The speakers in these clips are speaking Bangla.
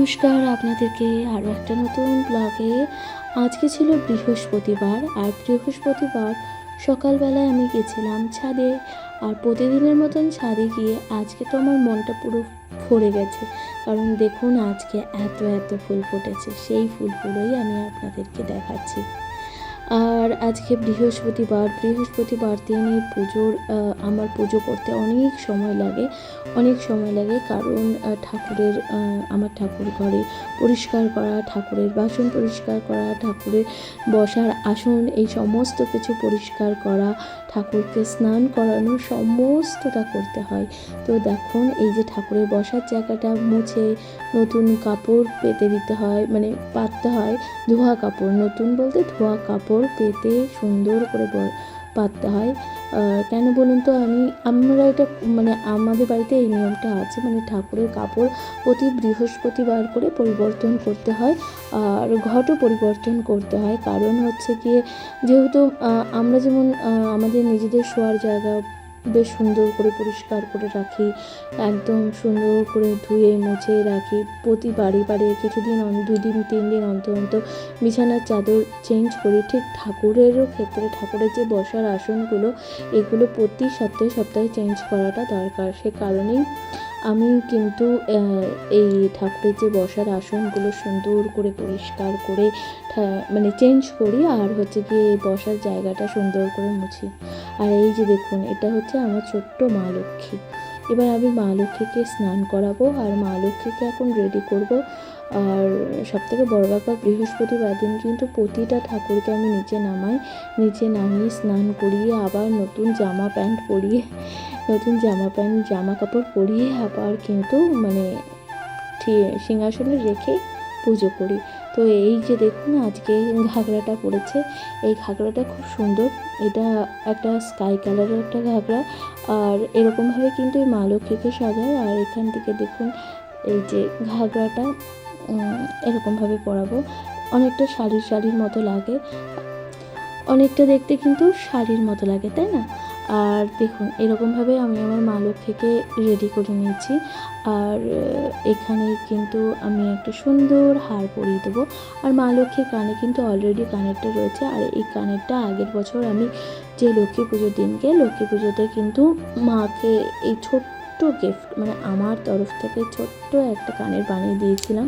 নমস্কার আপনাদেরকে আরও একটা নতুন ব্লগে। আজকে ছিল বৃহস্পতিবার, আর বৃহস্পতিবার সকালবেলায় আমি গেছিলাম ছাদে। আর প্রতিদিনের মতন ছাদে গিয়ে আজকে তো আমার মনটা পুরো ভরে গেছে, কারণ দেখুন আজকে এত এত ফুল ফুটেছে। সেই ফুলগুলোই আমি আপনাদেরকে দেখাচ্ছি। আর আজকে বৃহস্পতিবার দিন এই আমার পুজো করতে অনেক সময় লাগে, কারণ আমার ঠাকুর ঘরে পরিষ্কার করা, ঠাকুরের বাসন পরিষ্কার করা, ঠাকুরের বসার আসন এই সমস্ত কিছু পরিষ্কার করা, ঠাকুরকে স্নান করানো, সমস্তটা করতে হয়। তো দেখুন এই যে ঠাকুরের বসার জায়গাটা মুছে নতুন কাপড় পেতে দিতে হয়, মানে পাততে হয়। ধোয়া কাপড়, নতুন বলতে ধোয়া কাপড় পেতে সুন্দর করে পাততে হয়। কেন বলুন তো, আমরা এটা মানে আমাদের বাড়িতে এই নিয়মটা আছে, মানে ঠাকুরের কাপড় প্রতি বৃহস্পতিবার করে পরিবর্তন করতে হয়, আর ঘটও পরিবর্তন করতে হয়। কারণ হচ্ছে গিয়ে, যেহেতু আমরা যেমন আমাদের নিজেদের শোয়ার জায়গা বেশ সুন্দর করে পরিষ্কার করে রাখি, একদম সুন্দর করে ধুয়ে মুছে রাখি, প্রতি বাড়ি কিছুদিন 2 দিন 3 দিন অন্তর বিছানার চাদর চেঞ্জ করি। ঠিক ঠাকুরেরও ক্ষেত্রে ঠাকুরের যে বসার আসনগুলো, এগুলো প্রতি সপ্তাহে চেঞ্জ করাটা দরকার। সে কারণেই আমি কিন্তু এই ঠাকুরের যে বসার আসনগুলো সুন্দর করে পরিষ্কার করে মানে চেঞ্জ করি, আর হচ্ছে গিয়ে বসার জায়গাটা সুন্দর করে মুছি। আর এই যে দেখুন, এটা হচ্ছে আমার ছোট্ট মা লক্ষ্মী। এবার আমি মা লক্ষ্মীকে স্নান করাবো, আর মা লক্ষ্মীকে এখন রেডি করব। আর সবথেকে বড় ব্যাপার, বৃহস্পতিবার দিন কিন্তু প্রতিটা ঠাকুরকে আমি নিচে নামিয়ে স্নান করিয়ে, আবার নতুন জামা কাপড় পরিয়ে আবার কিন্তু মানে সিংহাসনে রেখে পুজো করি। তো এই যে দেখুন আজকে ঘাগরাটা পড়েছে, এই ঘাগরাটা খুব সুন্দর। এটা একটা স্কাই কালারের একটা ঘাগরা, আর এরকমভাবে কিন্তু এই মা লক্ষ্মীকে সাজায়। আর এখান থেকে দেখুন এই যে ঘাগরাটা এরকমভাবে পরাবো, অনেকটা শাড়ির মতো লাগে, অনেকটা দেখতে কিন্তু শাড়ির মতো লাগে, তাই না? আর দেখুন এরকমভাবে আমি আমার মা লক্ষ্মীকে রেডি করে নিয়েছি। আর এখানে কিন্তু আমি একটা সুন্দর হার পরিয়ে দেবো। আর মা লক্ষ্মীর কানে কিন্তু অলরেডি কানেরটা রয়েছে, আর এই কানেরটা আগের বছর আমি যে লক্ষ্মী পুজোতে কিন্তু মাকে এই ছোট্ট গিফট, মানে আমার তরফ থেকে ছোট্ট একটা কানের বানিয়ে দিয়েছিলাম।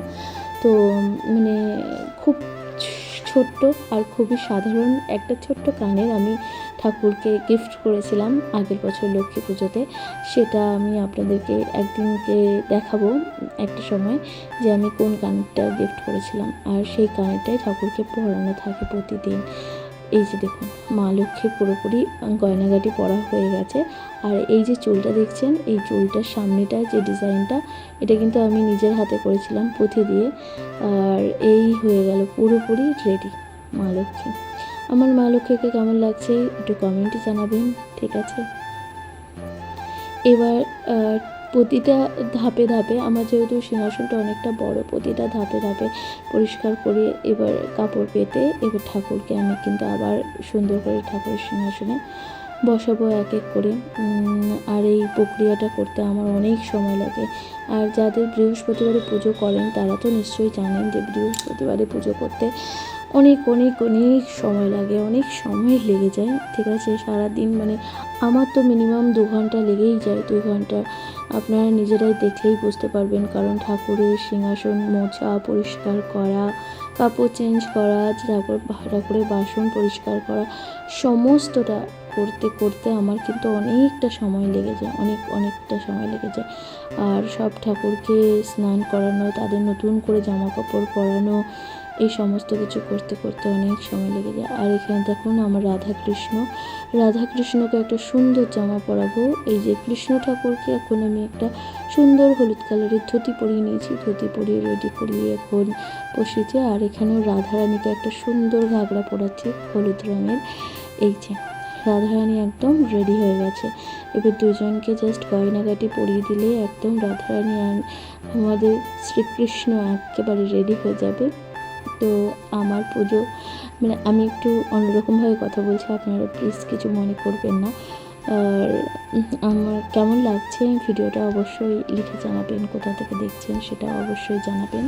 তো মানে খুব ছোট্ট আর খুবই সাধারণ একটা ছোট্ট কানের আমি ঠাকুরকে গিফট করেছিলাম আগের বছর লক্ষ্মী পুজোতে। সেটা আমি আপনাদেরকে একদিনকে দেখাবো একটা সময়, যে আমি কোন কানেরটা গিফট করেছিলাম। আর সেই কানেরটাই ঠাকুরকে পরানো থাকে প্রতিদিন। এই যে দেখুন মা লক্ষ্মী পুরোপুরি গয়নাগাটি পরা হয়ে গেছে। আর এই যে চুলটা দেখছেন, এই চুলটার সামনেটা যে ডিজাইনটা, এটা কিন্তু আমি নিজের হাতে করেছিলাম পুঁথি দিয়ে। আর এই হয়ে গেল পুরোপুরি রেডি মা লক্ষ্মী। আমার মা লক্ষ্মীকে কেমন লাগছে একটু কমেন্টে জানাবেন, ঠিক আছে? এবার প্রতিটা ধাপে আমার যেহেতু সিংহাসনটা অনেকটা বড়, প্রতিটা ধাপে পরিষ্কার করে এবার কাপড় পেতে এবার ঠাকুরকে আমি কিন্তু আবার সুন্দর করে ঠাকুরের সিংহাসনে বসাবো এক এক করে। আর এই প্রক্রিয়াটা করতে আমার অনেক সময় লাগে। আর যাদের বৃহস্পতিবারে পুজো করেন তারা তো নিশ্চয়ই জানেন যে বৃহস্পতিবারে পুজো করতে অনেক সময় লাগে, অনেক সময় লেগে যায়, ঠিক আছে? সারাদিন মানে আমার তো মিনিমাম 2 ঘন্টা লেগেই যায়, 2 ঘন্টা। আপনারা নিজেরাই দেখলেই বুঝতে পারবেন, কারণ ঠাকুরের সিংহাসন মোছা, পরিষ্কার করা, কাপড় চেঞ্জ করা, ঠাকুরের বাসন পরিষ্কার করা, সমস্তটা করতে আমার কিন্তু অনেকটা সময় লেগে যায়, অনেকটা সময় লেগে যায়। আর সব ঠাকুরকে স্নান করানো, তাদের নতুন করে জামা কাপড় পরানো, এই সমস্ত কিছু করতে অনেক সময় লেগে যায়। আর এখানে দেখুন আমার রাধাকৃষ্ণকে একটা সুন্দর জামা পরাবো। এই যে কৃষ্ণ ঠাকুরকে এখন আমি একটা সুন্দর হলুদ কালারের ধুতি পরিয়ে নিয়েছি, ধুতি পরিয়ে রেডি করিয়ে এখন বসেছি। আর এখানেও রাধারানীকে একটা সুন্দর ঘাগরা পরাচ্ছি হলুদ রঙের। এই যে রাধারানী একদম রেডি হয়ে গেছে। এবার দুজনকে জাস্ট গয়নাগাটি পরিয়ে দিলে একদম রাধারানী আর আমাদের শ্রীকৃষ্ণ একেবারে রেডি হয়ে যাবে। তো আমার পুজো, মানে আমি একটু অন্যরকমভাবে কথা বলছি, আপনারা প্লিজ কিছু মনে করবেন না। আর আমার কেমন লাগছে ভিডিওটা অবশ্যই লিখে জানাবেন, কোথা থেকে দেখছেন সেটা অবশ্যই জানাবেন।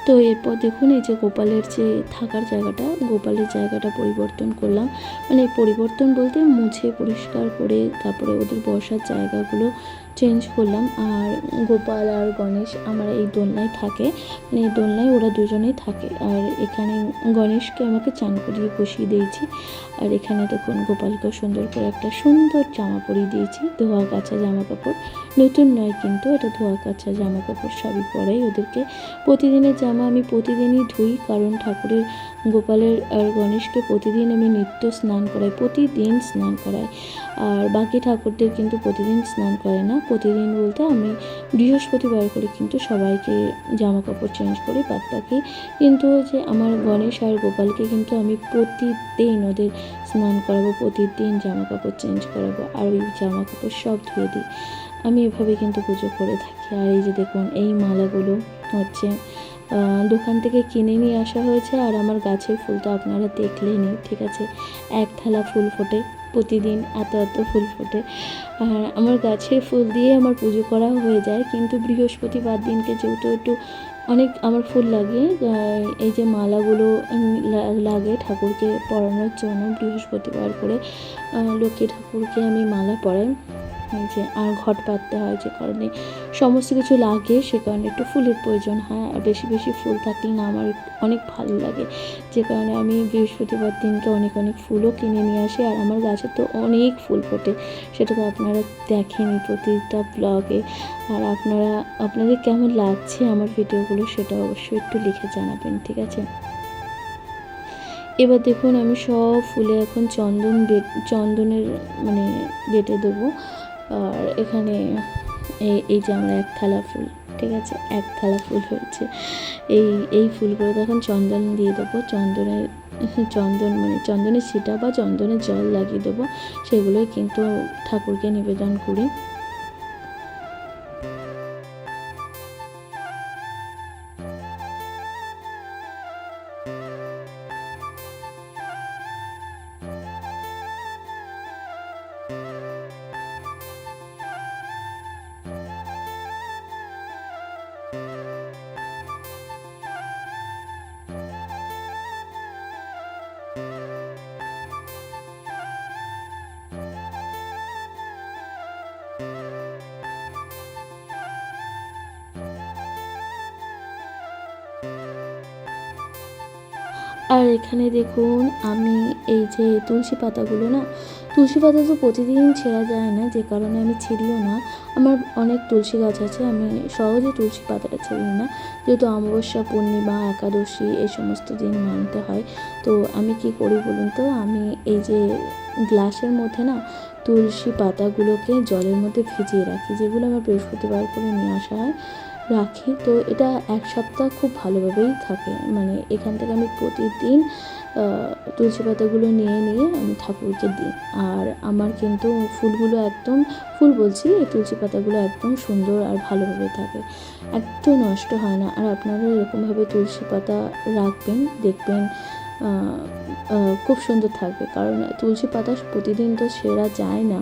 তো এরপর দেখুন এই যে গোপালের যে থাকার জায়গাটা, গোপালের জায়গাটা পরিবর্তন করলাম, মানে পরিবর্তন বলতে মুছে পরিষ্কার করে তারপরে ওদের বসার জায়গাগুলো চেঞ্জ করলাম। আর গোপাল আর গণেশ আমার এই দোলনায় থাকে, মানে এই দোলনায় ওরা দুজনেই থাকে। আর এখানে গণেশকে আমাকে চান করিয়ে বসিয়ে দিয়েছি। আর এখানে দেখুন গোপালকেও সুন্দর করে একটা সুন্দর জামা পরিয়ে দিয়েছি, ধোয়া কাচা জামা কাপড়, নতুন নয় কিন্তু এটা ধোয়া কাচা জামা কাপড় সবই পরাই ওদেরকে। প্রতিদিনের জামা আমি প্রতিদিনই ধুই, কারণ ঠাকুরের গোপালের আর গণেশকে প্রতিদিন আমি নিত্য স্নান করাই, প্রতিদিন স্নান করাই। আর বাকি ঠাকুরদের কিন্তু প্রতিদিন স্নান করে না, প্রতিদিন বলতে আমি বৃহস্পতিবার করে কিন্তু সবাইকে জামা কাপড় চেঞ্জ করি। বাদ বাকি কিন্তু যে আমার গণেশ আর গোপালকে কিন্তু আমি প্রতিদিন ওদের স্নান করাবো, প্রতিদিন জামা কাপড় চেঞ্জ করাবো, আর ওই জামা কাপড় সব ধুয়ে দিই। আমি এভাবে কিন্তু পুজো করে থাকি। আর এই যে দেখুন এই মালাগুলো হচ্ছে দোকান থেকে কিনে নিয়ে আসা হয়েছে। আর আমার গাছের ফুল তো আপনারা দেখলেনই, ঠিক আছে, এক থালা ফুল ফোটে প্রতিদিন, এত এত ফুল ফোটে। আর আমার গাছের ফুল দিয়ে আমার পুজো করা হয়ে যায়, কিন্তু বৃহস্পতিবার দিনকে যেহেতু একটু অনেক আমার ফুল লাগে, এই যে মালাগুলো লাগে ঠাকুরকে পরানোর জন্য, বৃহস্পতিবার করে লক্ষ্মী ঠাকুরকে আমি মালা পরাই। যে আর ঘট পাততে হয়, যে কারণে সমস্ত কিছু লাগে, সে কারণে একটু ফুলের প্রয়োজন হয়। আর বেশি বেশি ফুল থাকলে না আমার অনেক ভালো লাগে, যে কারণে আমি বৃহস্পতিবার দিনকে অনেক অনেক ফুলও কিনে নিয়ে আসি। আর আমার গাছে তো অনেক ফুল ফোটে, সেটা তো আপনারা দেখেনি প্রতিটা ব্লগে। আর আপনাদের কেমন লাগছে আমার ভিডিওগুলো সেটা অবশ্যই একটু লিখে জানাবেন, ঠিক আছে। এবার দেখুন আমি সব ফুলে এখন চন্দনের মানে বেটে দেবো। আর এখানে এই যে আমার এক থালা ফুল, ঠিক আছে, এক থালা ফুল হয়েছে, এই ফুলগুলো তখন চন্দন দিয়ে দেবো, চন্দনের ছিটা বা চন্দনের জল লাগিয়ে দেবো, সেগুলোই কিন্তু ঠাকুরকে নিবেদন করি। আর এখানে দেখুন আমি এই যে তুলসী পাতাগুলো না, তুলসী পাতা তো প্রতিদিন ছেঁড়া যায় না, যে কারণে আমি ছিঁড়িও না। আমার অনেক তুলসী গাছ আছে, আমি সহজে তুলসী পাতাটা ছিঁড়ি না, যেহেতু অমাবস্যা, পূর্ণিমা, একাদশী এই সমস্ত দিন মানতে হয়। তো আমি কি করি বলুন তো, আমি এই যে গ্লাসের মধ্যে না তুলসী পাতাগুলোকে জলের মধ্যে ভিজিয়ে রাখি, যেগুলো আমার বৃহস্পতিবার করে নিয়ে আসা হয়, রাখি। তো এটা এক সপ্তাহ খুব ভালোভাবেই থাকে, মানে এখান থেকে আমি প্রতিদিন তুলসী পাতাগুলো নিয়ে আমি ঠাকুরকে দিই। আর আমার কিন্তু ফুলগুলো একদম, ফুল বলছি, এই তুলসী পাতাগুলো একদম সুন্দর আর ভালোভাবে থাকে, একটু নষ্ট হয় না। আর আপনারা এরকমভাবে তুলসী পাতা রাখবেন, দেখবেন খুব সুন্দর থাকবে। কারণ তুলসী পাতা প্রতিদিন তো সেরা যায় না,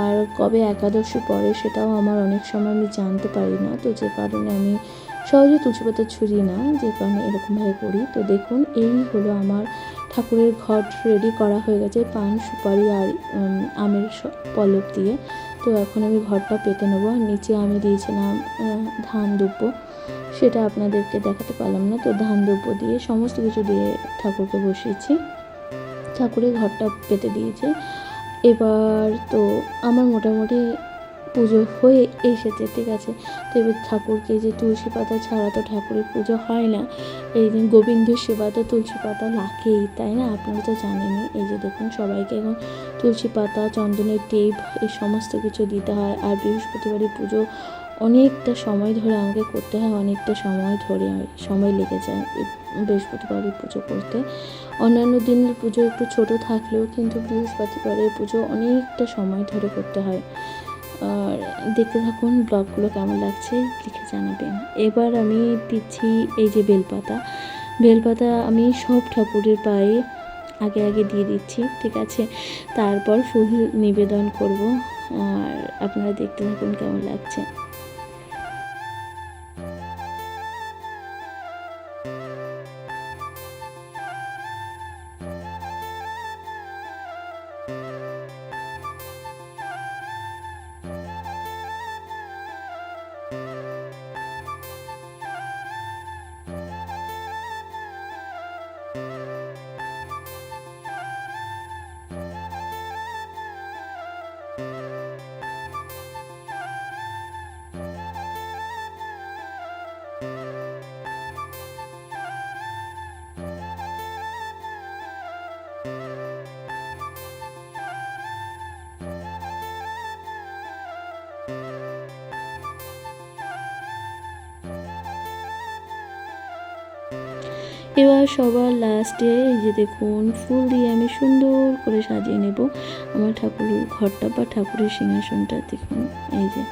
আর কবে একাদশী পড়ে সেটাও আমার অনেক সময় আমি জানতে পারি না, তো যে কারণে আমি সহজে তুলসী পাতা ছুঁড়ি না, যে কারণে এরকমভাবে করি। তো দেখুন এই হলো আমার ঠাকুরের ঘট রেডি করা হয়ে গেছে, পান, সুপারি আর আমের পল্লব দিয়ে। তো এখন আমি ঘরটা পেতে নেবো। নিচে আমি দিয়েছিলাম ধান দুব্বো, সেটা আপনাদেরকে দেখাতে পারলাম না, তো ধান দুব্বো দিয়ে সমস্ত কিছু দিয়ে ঠাকুরকে বসিয়েছি, ঠাকুরের ঘরটা পেতে দিয়েছি। এবার তো আমার মোটামুটি পুজো হয়ে এসেছে, ঠিক আছে। তো এবার ঠাকুরকে যে তুলসী পাতা ছাড়া তো ঠাকুরের পুজো হয় না। এই দিন গোবিন্দ সেবা তো তুলসী পাতা লাগেই, তাই না? আপনারা তো জানেনই। এই যে দেখুন, সবাইকে এখন তুলসী পাতা, চন্দনের টিপ এই সমস্ত কিছু দিতে হয়। আর বৃহস্পতিবারের পুজো অনেকটা সময় ধরে আমাকে করতে হয়, অনেকটা সময় লেগে যায় বৃহস্পতিবারের পুজো করতে। অন্যান্য দিনের পুজো একটু ছোট থাকলেও কিন্তু বৃহস্পতিবারের পুজো অনেকটা সময় ধরে করতে হয়। আর দেখতে থাকুন ব্লগগুলো কেমন লাগছে লিখে জানাবেন। এবার আমি দিচ্ছি এই যে বেলপাতা আমি সব ঠাকুরের পায়ে আগে আগে দিয়ে দিচ্ছি, ঠিক আছে। তারপর ফুল নিবেদন করব। আর আপনারা দেখতে থাকুন কেমন লাগছে। এবার সবার লাস্টে এই যে দেখুন ফুল দিয়ে আমি সুন্দর করে সাজিয়ে নেব আমার ঠাকুরের ঘরটা বা ঠাকুরের সিংহাসনটা। দেখুন এই যে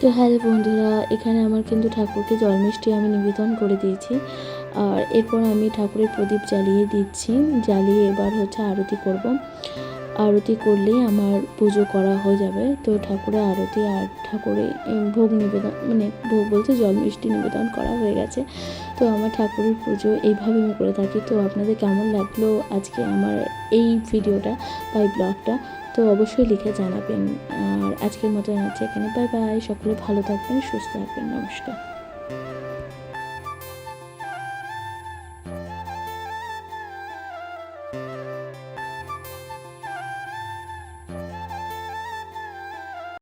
তো হ্যালো বন্ধুরা, এখানে আমার কিন্তু ঠাকুরকে জল মিষ্টি আমি নিবেদন করে দিয়েছি। আর এরপর আমি ঠাকুরের প্রদীপ জ্বালিয়ে দিচ্ছি, জ্বালিয়ে এবার হচ্ছে আরতি করব। আরতি করলেই আমার পুজো করা হয়ে যাবে। তো ঠাকুরের আরতি আর ঠাকুরের ভোগ নিবেদন, মানে ভোগ বলতে জল মিষ্টি নিবেদন করা হয়ে গেছে। তো আমার ঠাকুরের পুজো এইভাবে আমি করে থাকি। তো আপনাদের কেমন লাগলো আজকে আমার এই ভিডিওটা বা এই ব্লগটা, তো অবশ্যই লিখে জানাবেন। আর আজকের মতো আছে এখানে, বাই বাই। সকলে ভালো থাকবেন, সুস্থ থাকবেন, নমস্কার।